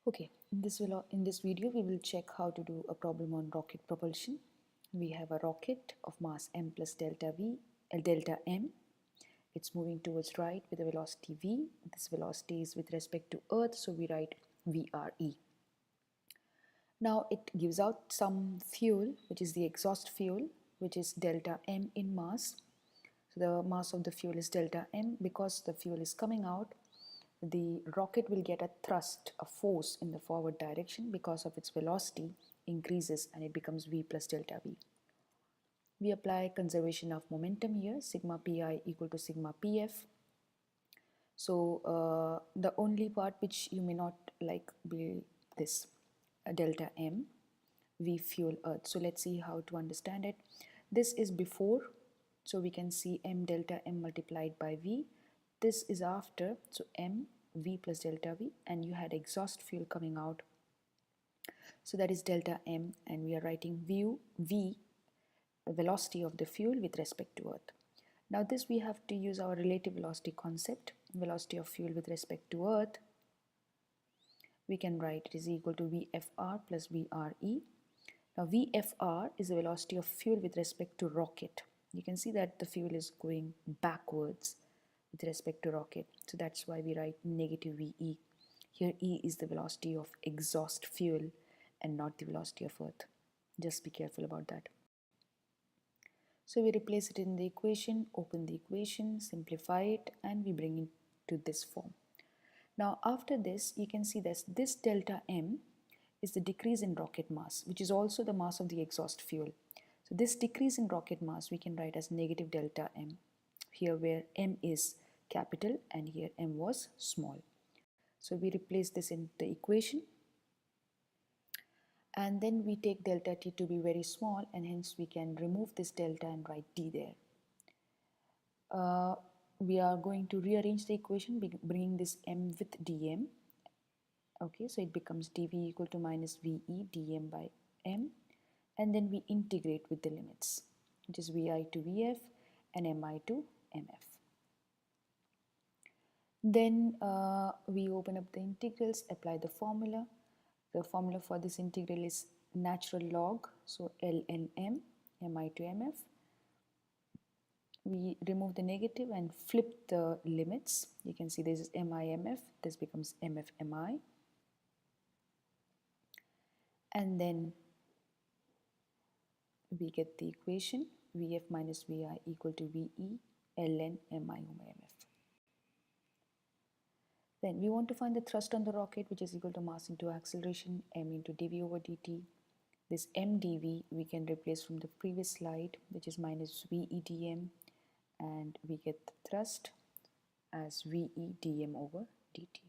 Okay, in this video we will check how to do a problem on rocket propulsion. We have a rocket of mass m plus delta delta m. It's moving towards right with a velocity v. This velocity is with respect to Earth, so we write VRE. Now it gives out some fuel, which is the exhaust fuel, which is delta m in mass. So the mass of the fuel is delta m. Because the fuel is coming out, the rocket will get a thrust, a force in the forward direction because of its velocity increases and it becomes v plus delta v. We apply conservation of momentum here, sigma pi equal to sigma pf. So the only part which you may not like be this delta m, v fuel Earth. So let's see how to understand it. This is before, so we can see m delta m multiplied by v. This is after, so m v plus delta v, and you had exhaust fuel coming out, so that is delta m, and we are writing v velocity of the fuel with respect to Earth. Now this we have to use our relative velocity concept. Velocity of fuel with respect to Earth, we can write it is equal to vfr plus vre. Now vfr is the velocity of fuel with respect to rocket. You can see that the fuel is going backwards with respect to rocket, so that's why we write negative VE. Here E is the velocity of exhaust fuel and not the velocity of Earth. Just be careful about that. So we replace it in the equation, open the equation, simplify it, and we bring it to this form. Now after this, you can see that this delta m is the decrease in rocket mass, which is also the mass of the exhaust fuel. So this decrease in rocket mass we can write as negative delta m, here where m is capital and here m was small. So we replace this in the equation, and then we take delta t to be very small, and hence we can remove this delta and write d there. We are going to rearrange the equation, bringing this m with dm. Okay, so it becomes dv equal to minus ve dm by m, and then we integrate with the limits, which is vi to vf and mi to mf. Then we open up the integrals, apply the formula. The formula for this integral is natural log, so ln m, mi to mf. We remove the negative and flip the limits. You can see this is mi mf, this becomes mf mi. And then we get the equation vf minus vi equal to ve ln mi over mf. Then we want to find the thrust on the rocket, which is equal to mass into acceleration, m into dv over dt. This m dv we can replace from the previous slide, which is minus ve dm, and we get the thrust as ve dm over dt.